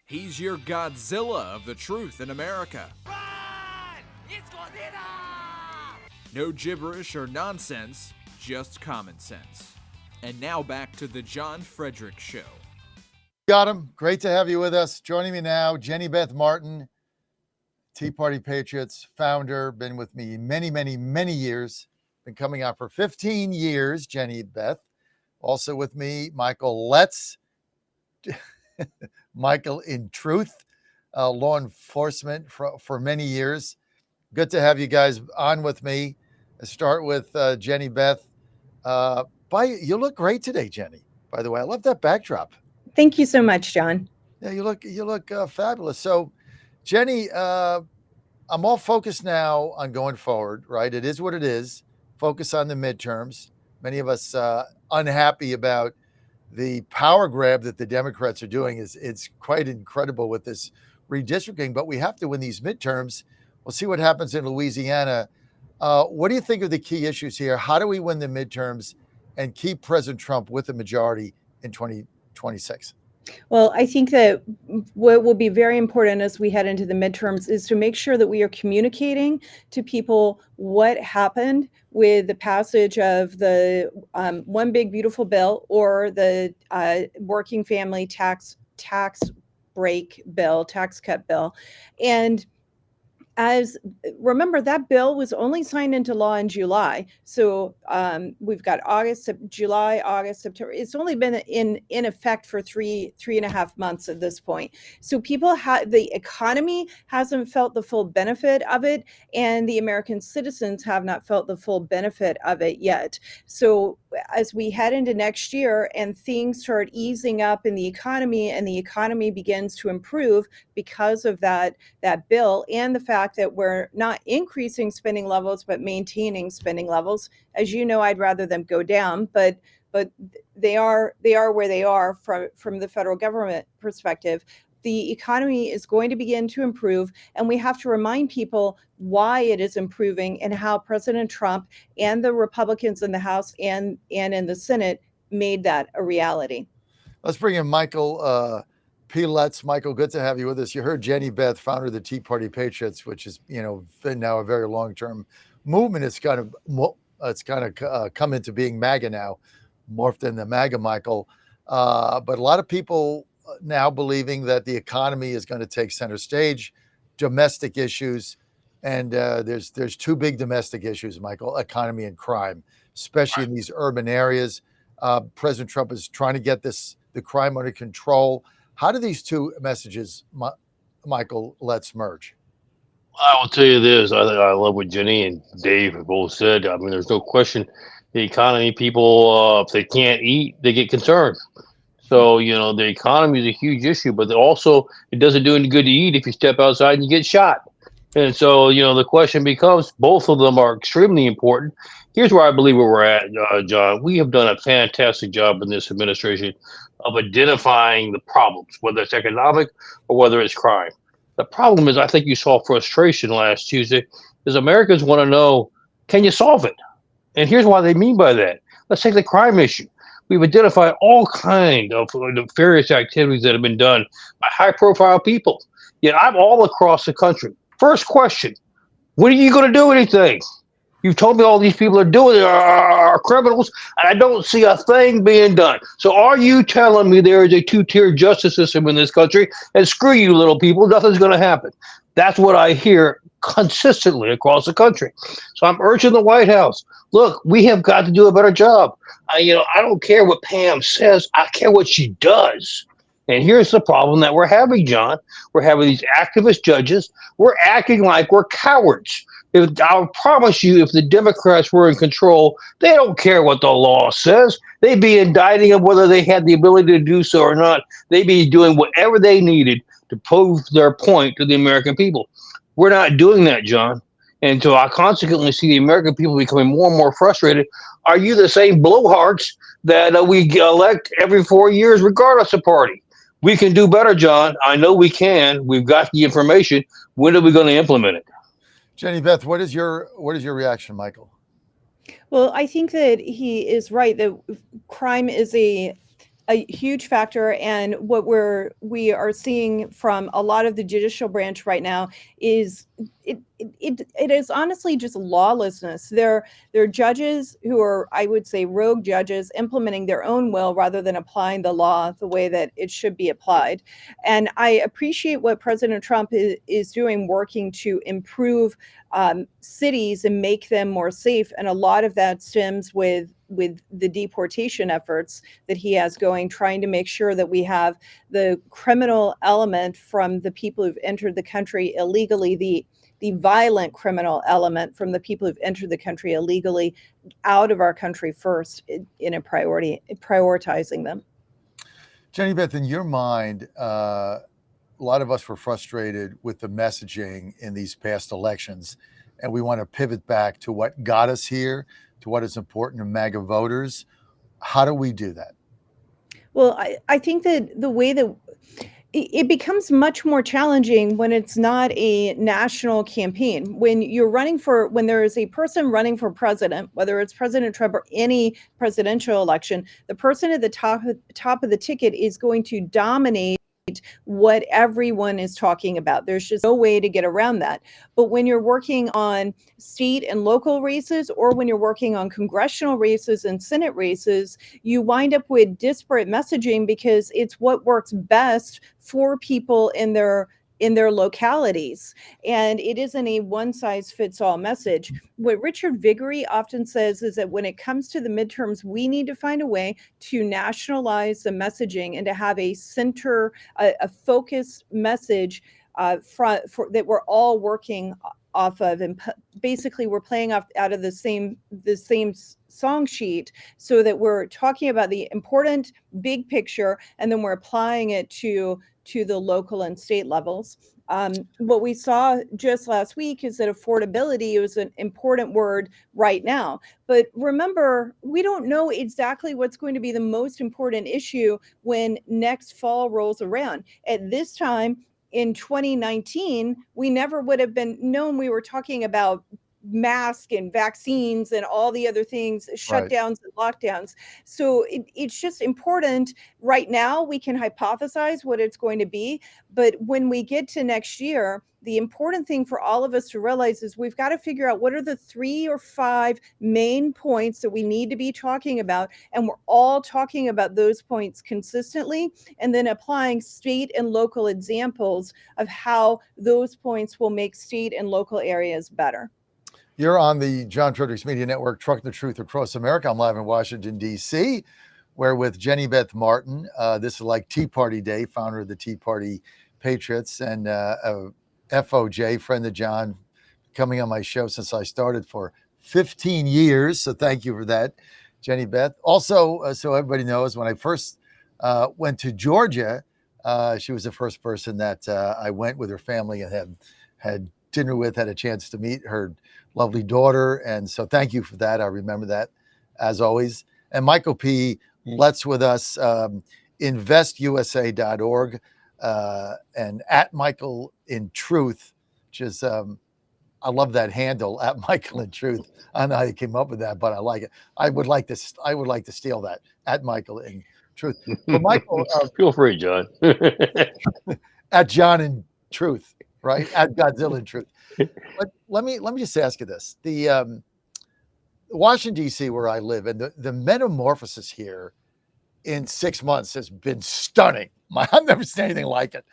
He's your Godzilla of the truth in America. Run! It's Godzilla! No gibberish or nonsense, just common sense. And now back to the John Fredericks Show. Got him. Great to have you with us. Joining me now, Jenny Beth Martin, Tea Party Patriots founder, been with me many, many, many years. Been coming out for 15 years, Jenny Beth. Also with me, Michael Letts. Michael in Truth, law enforcement for many years. Good to have you guys on with me. Let's start with Jenny Beth. You look great today, Jenny. By the way, I love that backdrop. Thank you so much, John. Yeah, you look fabulous. So, Jenny, I'm all focused now on going forward. Right, it is what it is. Focus on the midterms. Many of us unhappy about the power grab that the Democrats are doing. It's quite incredible with this redistricting, but we have to win these midterms. We'll see what happens in Louisiana. What do you think are the key issues here? How do we win the midterms and keep President Trump with the majority in 2026? Well, I think that what will be very important as we head into the midterms is to make sure that we are communicating to people what happened with the passage of the One Big Beautiful Bill or the working family tax break bill, tax cut bill. And remember, that bill was only signed into law in July. So we've got July, August, September. It's only been in effect for three and a half months at this point. So the economy hasn't felt the full benefit of it, and the American citizens have not felt the full benefit of it yet. So as we head into next year and things start easing up in the economy and the economy begins to improve because of that bill and the fact that we're not increasing spending levels but maintaining spending levels. As you know, I'd rather them go down, but they are where they are from the federal government perspective. The economy is going to begin to improve, and we have to remind people why it is improving and how President Trump and the Republicans in the House and in the Senate made that a reality. Let's bring in Michael P. Letts. Michael, good to have you with us. You heard Jenny Beth, founder of the Tea Party Patriots, which is been now a very long-term movement. It's kind of come into being MAGA now, morphed into MAGA, Michael. But a lot of people now believing that the economy is going to take center stage, domestic issues, and there's two big domestic issues, Michael: economy and crime, especially in these urban areas. President Trump is trying to get the crime under control. How do these two messages, Michael, let's merge? I will tell you this. I love what Jenny and Dave have both said. I mean, there's no question the economy, people, if they can't eat, they get concerned. So, the economy is a huge issue, but also it doesn't do any good to eat if you step outside and you get shot. And so, the question becomes both of them are extremely important. Here's where I believe where we're at, John. We have done a fantastic job in this administration of identifying the problems, whether it's economic or whether it's crime. The problem is, I think you saw frustration last Tuesday, is Americans want to know, can you solve it? And here's what they mean by that. Let's take the crime issue. We've identified all kinds of nefarious activities that have been done by high-profile people. Yet I'm all across the country. First question, when are you going to do anything? You've told me all these people are doing it are criminals, and I don't see a thing being done. So are you telling me there is a two-tier justice system in this country? And screw you, little people, nothing's going to happen. That's what I hear consistently across the country. So I'm urging the White House, look, we have got to do a better job. I don't care what Pam says. I care what she does. And here's the problem that we're having, John. We're having these activist judges. We're acting like we're cowards. I promise you, if the Democrats were in control, they don't care what the law says. They'd be indicting them whether they had the ability to do so or not. They'd be doing whatever they needed to prove their point to the American people. We're not doing that, John. And so I consequently see the American people becoming more and more frustrated. Are you the same blowhards that we elect every 4 years, regardless of party? We can do better, John. I know we can. We've got the information. When are we going to implement it? Jenny Beth, what is your reaction, Michael? Well, I think that he is right that crime is a a huge factor. And what we are seeing from a lot of the judicial branch right now is it is honestly just lawlessness. They're judges who are, I would say, rogue judges implementing their own will rather than applying the law the way that it should be applied. And I appreciate what President Trump is doing, working to improve cities and make them more safe. And a lot of that stems with the deportation efforts that he has going, trying to make sure that we have the criminal element from the people who've entered the country illegally, the violent criminal element from the people who've entered the country illegally out of our country first in a prioritizing them. Jenny Beth, in your mind, a lot of us were frustrated with the messaging in these past elections, and we want to pivot back to what got us here, to what is important to MAGA voters. How do we do that? Well, I think that the way that it becomes much more challenging when it's not a national campaign. When there is a person running for president, whether it's President Trump or any presidential election, the person at the top of the ticket is going to dominate what everyone is talking about. There's just no way to get around that. But when you're working on state and local races, or when you're working on congressional races and Senate races, you wind up with disparate messaging because it's what works best for people in their localities. And it isn't a one-size-fits-all message. What Richard Viguerie often says is that when it comes to the midterms, we need to find a way to nationalize the messaging and to have a focused message that we're all working off of, and basically we're playing out of the same song sheet, so that we're talking about the important big picture and then we're applying it to the local and state levels. What we saw just last week is that affordability is an important word right now. But remember, we don't know exactly what's going to be the most important issue when next fall rolls around. At this time in 2019, we never would have been known we were talking about masks and vaccines and all the other things, shutdowns and lockdowns. So it's just important. Right now, we can hypothesize what it's going to be. But when we get to next year, the important thing for all of us to realize is we've got to figure out what are the 3 or 5 main points that we need to be talking about. And we're all talking about those points consistently, and then applying state and local examples of how those points will make state and local areas better. You're on the John Fredericks Media Network, Trucking the Truth Across America. I'm live in Washington, D.C. We're with Jenny Beth Martin. This is like Tea Party Day, founder of the Tea Party Patriots, and FOJ, friend of John, coming on my show since I started for 15 years. So thank you for that, Jenny Beth. Also, so everybody knows, when I first went to Georgia, she was the first person that I went with her family and had dinner with, had a chance to meet her lovely daughter. And so thank you for that. I remember that, as always. And Michael P. Let's with us, investusa.org, and at Michael in Truth, which is, I love that handle, at Michael in Truth. I don't know how you came up with that, but I like it. I would like to steal that, at Michael in Truth. But Michael, feel free, John. At John in Truth, right? At Godzilla in Truth. But let me just ask you this: the Washington, D.C., where I live, and the metamorphosis here in 6 months has been stunning. I've never seen anything like it.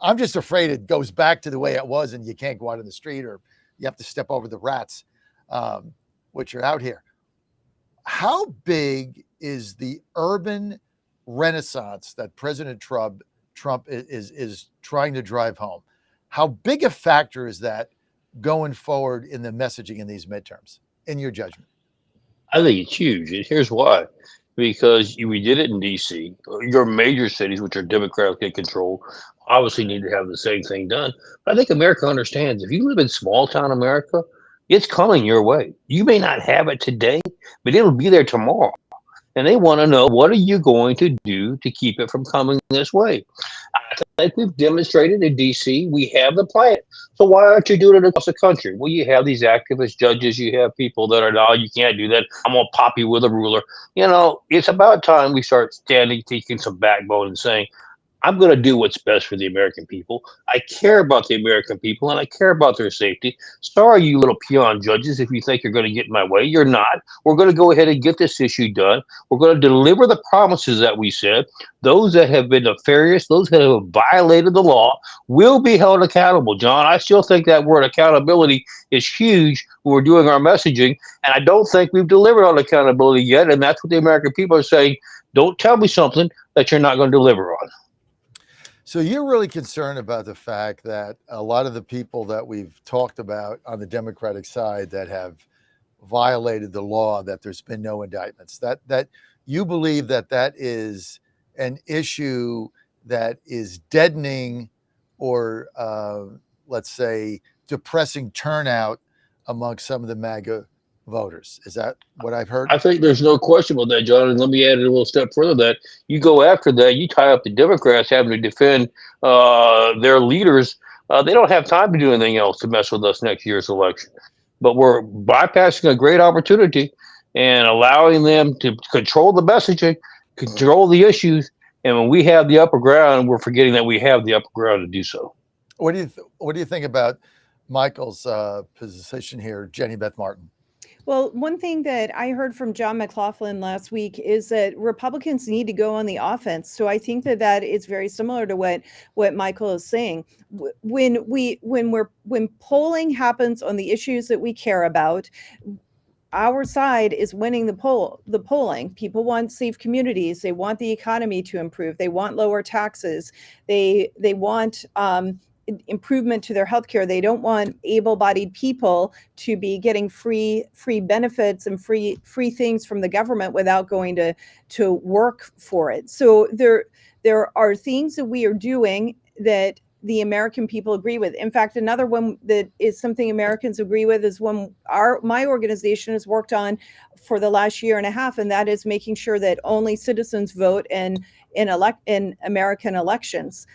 I'm just afraid it goes back to the way it was, and you can't go out in the street, or you have to step over the rats, which are out here. How big is the urban renaissance that President Trump is trying to drive home? How big a factor is that going forward in the messaging in these midterms, in your judgment? I think it's huge. And here's why. Because we did it in D.C. Your major cities, which are Democratically controlled, obviously need to have the same thing done. But I think America understands, if you live in small town America, it's coming your way. You may not have it today, but it'll be there tomorrow. And they want to know, what are you going to do to keep it from coming this way? I think Like we've demonstrated in DC, we have the plan. So why aren't you doing it across the country? Well, you have these activist judges, you have people that are, no, you can't do that. I'm gonna pop you with a ruler. It's about time we start standing, taking some backbone and saying, I'm going to do what's best for the American people. I care about the American people and I care about their safety. Sorry, you little peon judges, if you think you're going to get in my way. You're not. We're going to go ahead and get this issue done. We're going to deliver the promises that we said. Those that have been nefarious, those that have violated the law, will be held accountable, John. I still think that word accountability is huge when we're doing our messaging. And I don't think we've delivered on accountability yet. And that's what the American people are saying. Don't tell me something that you're not going to deliver on. So you're really concerned about the fact that a lot of the people that we've talked about on the Democratic side that have violated the law, that there's been no indictments, that you believe that is an issue that is deadening or let's say depressing turnout among some of the MAGA voters. Is that what I've heard? I think there's no question about that, John. And let me add a little step further that you go after that, you tie up the Democrats having to defend their leaders. They don't have time to do anything else to mess with us next year's election. But we're bypassing a great opportunity and allowing them to control the messaging, control the issues. And when we have the upper ground, we're forgetting that we have the upper ground to do so. What do you think about Michael's position here, Jenny Beth Martin? Well, one thing that I heard from John McLaughlin last week is that Republicans need to go on the offense. So I think that is very similar to what Michael is saying. When polling happens on the issues that we care about, our side is winning the polling. People want safe communities. They want the economy to improve. They want lower taxes. They want improvement to their healthcare. They don't want able-bodied people to be getting free benefits and free things from the government without going to work for it. So there are things that we are doing that the American people agree with. In fact, another one that is something Americans agree with is one my organization has worked on for the last year and a half, and that is making sure that only citizens vote in American elections.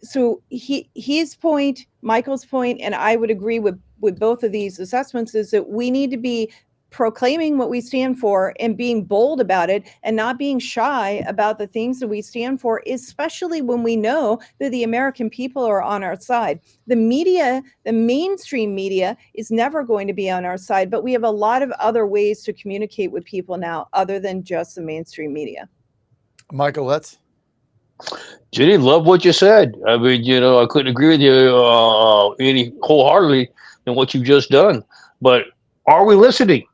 So his point, Michael's point, and I would agree with both of these assessments, is that we need to be proclaiming what we stand for and being bold about it and not being shy about the things that we stand for, especially when we know that the American people are on our side. The media, the mainstream media, is never going to be on our side, but we have a lot of other ways to communicate with people now other than just the mainstream media. Michael, let's. Jenny, love what you said. I mean, I couldn't agree with you any wholeheartedly in what you've just done. But are we listening?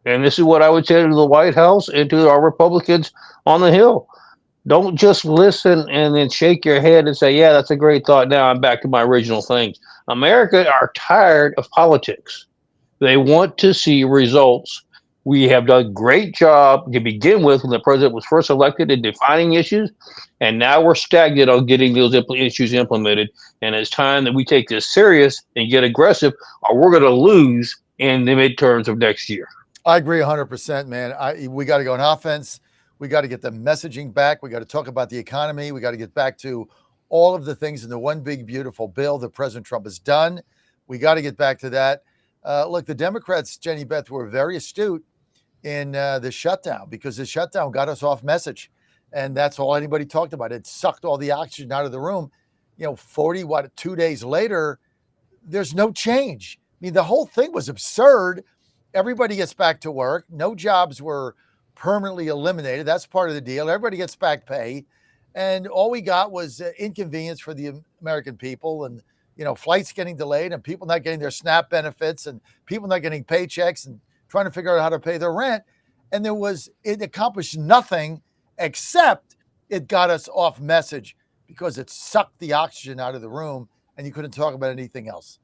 And this is what I would say to the White House and to our Republicans on the Hill. Don't just listen and then shake your head and say, yeah, that's a great thought. Now I'm back to my original things. America are tired of politics. They want to see results. We have done a great job to begin with when the president was first elected in defining issues, and now we're stagnant on getting those issues implemented. And it's time that we take this serious and get aggressive, or we're going to lose in the midterms of next year. I agree 100%, man. We got to go on offense. We got to get the messaging back. We got to talk about the economy. We got to get back to all of the things in the one big, beautiful bill that President Trump has done. We got to get back to that. Look, the Democrats, Jenny Beth, were very astute in the shutdown because the shutdown got us off message. And that's all anybody talked about. It sucked all the oxygen out of the room. 2 days later, there's no change. I mean, the whole thing was absurd. Everybody gets back to work. No jobs were permanently eliminated. That's part of the deal. Everybody gets back pay. And all we got was inconvenience for the American people and, flights getting delayed and people not getting their SNAP benefits and people not getting paychecks and trying to figure out how to pay their rent. And it accomplished nothing except it got us off message because it sucked the oxygen out of the room and you couldn't talk about anything else.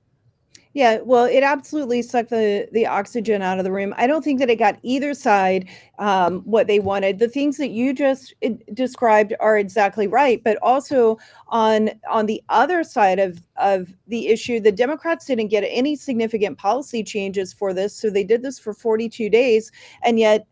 Yeah, well, it absolutely sucked the oxygen out of the room. I don't think that it got either side what they wanted. The things that you just described are exactly right, but also on the other side of the issue, the Democrats didn't get any significant policy changes for this, so they did this for 42 days, and yet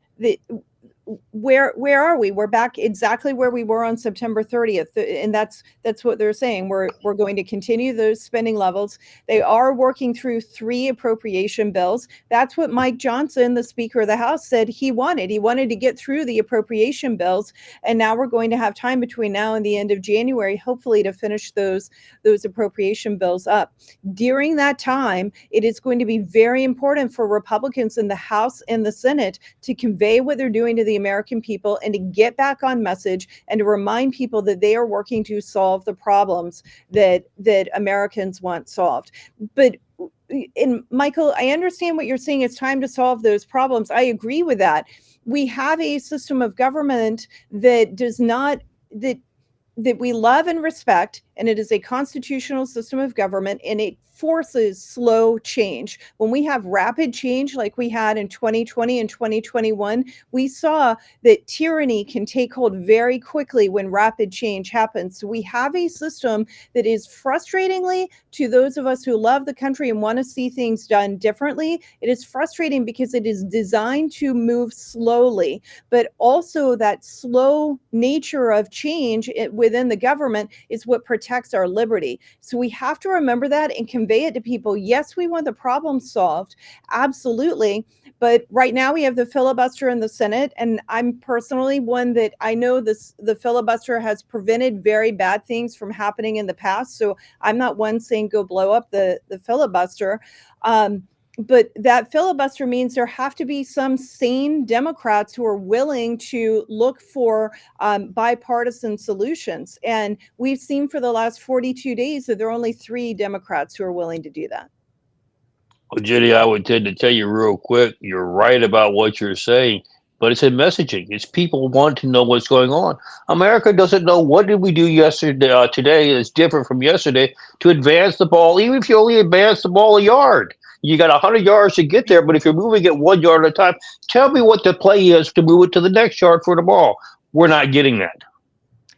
where are we? We're back exactly where we were on September 30th, and that's what they're saying. We're going to continue those spending levels. They are working through 3 appropriation bills. That's what Mike Johnson, the Speaker of the House, said he wanted. He wanted to get through the appropriation bills, and now we're going to have time between now and the end of January, hopefully, to finish those appropriation bills up. During that time, it is going to be very important for Republicans in the House and the Senate to convey what they're doing to the American people and to get back on message and to remind people that they are working to solve the problems that Americans want solved. But Michael, I understand what you're saying. It's time to solve those problems. I agree with that. We have a system of government that does not that we love and respect, and it is a constitutional system of government, and it forces slow change. When we have rapid change like we had in 2020 and 2021, we saw that tyranny can take hold very quickly when rapid change happens. So we have a system that is frustratingly, to those of us who love the country and want to see things done differently, it is frustrating because it is designed to move slowly, but also that slow nature of change within the government is what protects our liberty. So we have to remember that and convey it to people. Yes, we want the problem solved, absolutely. But right now we have the filibuster in the Senate, and I'm personally one that I know the filibuster has prevented very bad things from happening in the past. So I'm not one saying go blow up the filibuster. But that filibuster means there have to be some sane Democrats who are willing to look for bipartisan solutions. And we've seen for the last 42 days that there are only 3 Democrats who are willing to do that. Well, Jenny, I would tend to tell you real quick, you're right about what you're saying, but it's in messaging. It's people want to know what's going on. America doesn't know what did we do yesterday, today is different from yesterday to advance the ball, even if you only advance the ball a yard. You got 100 yards to get there, but if you're moving it 1 yard at a time, tell me what the play is to move it to the next yard for the ball. We're not getting that.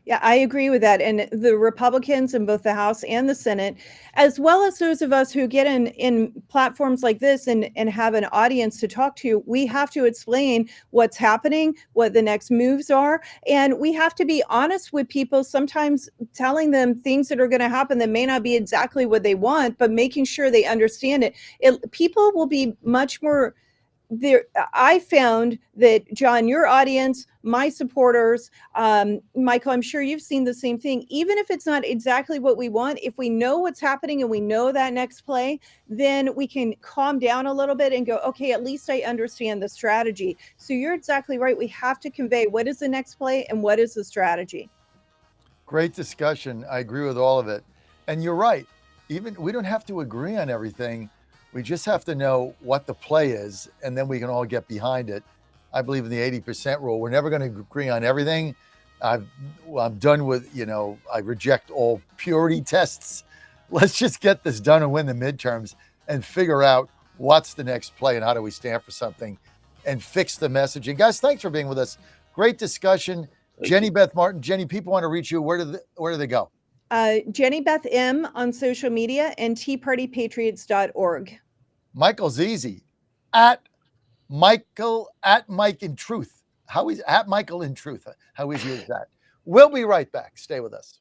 Yeah, I agree with that. And the Republicans in both the House and the Senate, as well as those of us who get in platforms like this and have an audience to talk to, we have to explain what's happening, what the next moves are. And we have to be honest with people, sometimes telling them things that are going to happen that may not be exactly what they want, but making sure they understand it. People will be much more there. I found that, John, your audience, my supporters, Michael, I'm sure you've seen the same thing. Even if it's not exactly what we want, if we know what's happening and we know that next play, then we can calm down a little bit and go, okay, at least I understand the strategy. So you're exactly right. We have to convey what is the next play and what is the strategy. Great discussion. I agree with all of it. And you're right. Even we don't have to agree on everything. We just have to know what the play is, and then we can all get behind it. I believe in the 80% rule. We're never going to agree on everything. I'm done with, I reject all purity tests. Let's just get this done and win the midterms and figure out what's the next play and how do we stand for something and fix the messaging. Guys, thanks for being with us. Great discussion. Jenny Beth Martin. Jenny, people want to reach you. Where do they go? Jenny Beth M on social media and teapartypatriots.org. Michael's easy. At Mike in Truth. How is at Michael in Truth? How easy is that? We'll be right back. Stay with us.